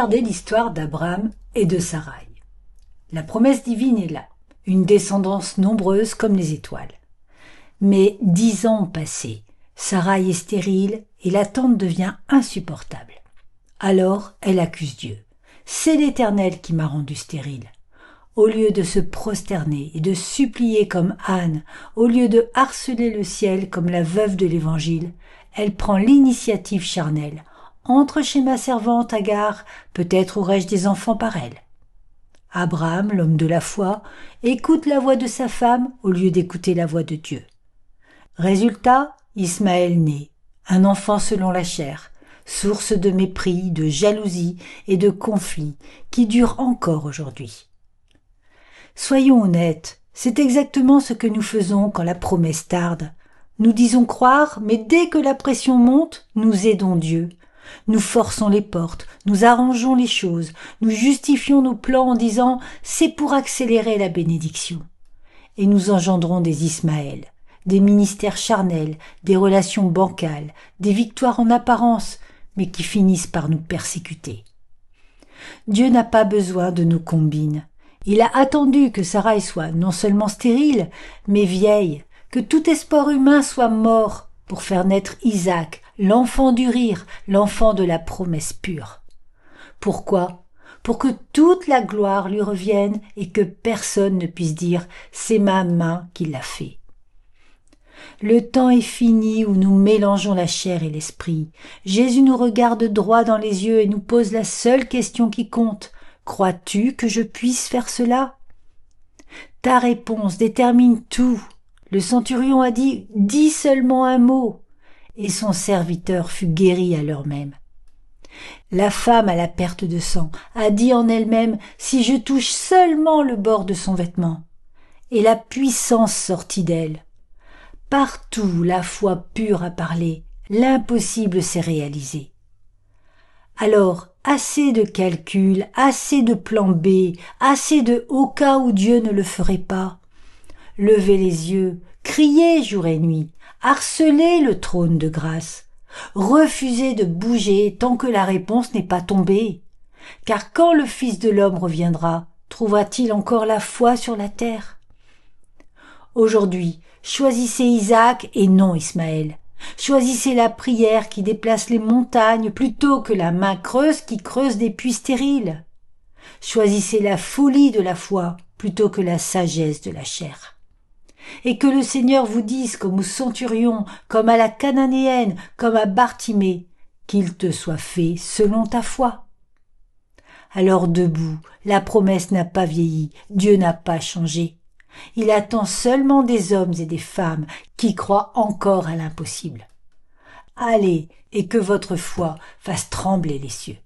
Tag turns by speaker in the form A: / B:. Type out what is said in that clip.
A: Regardez l'histoire d'Abraham et de Sarai. La promesse divine est là, une descendance nombreuse comme les étoiles. Mais 10 ans ont passé, Sarai est stérile et l'attente devient insupportable. Alors elle accuse Dieu. « C'est l'Éternel qui m'a rendue stérile. » Au lieu de se prosterner et de supplier comme Anne, au lieu de harceler le ciel comme la veuve de l'Évangile, elle prend l'initiative charnelle. « Entre chez ma servante Agar, peut-être aurai-je des enfants par elle. » Abraham, l'homme de la foi, écoute la voix de sa femme au lieu d'écouter la voix de Dieu. Résultat, Ismaël naît, un enfant selon la chair, source de mépris, de jalousie et de conflits qui durent encore aujourd'hui. Soyons honnêtes, c'est exactement ce que nous faisons quand la promesse tarde. Nous disons croire, mais dès que la pression monte, nous aidons Dieu. Nous forçons les portes, nous arrangeons les choses, nous justifions nos plans en disant « c'est pour accélérer la bénédiction ». Et nous engendrons des Ismaël, des ministères charnels, des relations bancales, des victoires en apparence, mais qui finissent par nous persécuter. Dieu n'a pas besoin de nos combines. Il a attendu que Sarai soit non seulement stérile, mais vieille, que tout espoir humain soit mort pour faire naître Isaac, l'enfant du rire, l'enfant de la promesse pure. Pourquoi ? Pour que toute la gloire lui revienne et que personne ne puisse dire « c'est ma main qui l'a fait ». Le temps est fini où nous mélangeons la chair et l'esprit. Jésus nous regarde droit dans les yeux et nous pose la seule question qui compte. Crois-tu que je puisse faire cela ? Ta réponse détermine tout. Le centurion a dit « dis seulement un mot » et son serviteur fut guéri à l'heure même. La femme à la perte de sang a dit en elle-même « si je touche seulement le bord de son vêtement » et la puissance sortit d'elle. Partout la foi pure a parlé, l'impossible s'est réalisé. Alors, assez de calculs, assez de plan B, assez de au cas où Dieu ne le ferait pas. Levez les yeux, criez jour et nuit, harcelez le trône de grâce. Refusez de bouger tant que la réponse n'est pas tombée. Car quand le Fils de l'homme reviendra, trouvera-t-il encore la foi sur la terre ? Aujourd'hui, choisissez Isaac et non Ismaël. Choisissez la prière qui déplace les montagnes plutôt que la main creuse qui creuse des puits stériles. Choisissez la folie de la foi plutôt que la sagesse de la chair. Et que le Seigneur vous dise comme au centurion, comme à la Cananéenne, comme à Bartimée, qu'il te soit fait selon ta foi. Alors debout, la promesse n'a pas vieilli, Dieu n'a pas changé. Il attend seulement des hommes et des femmes qui croient encore à l'impossible. Allez, et que votre foi fasse trembler les cieux.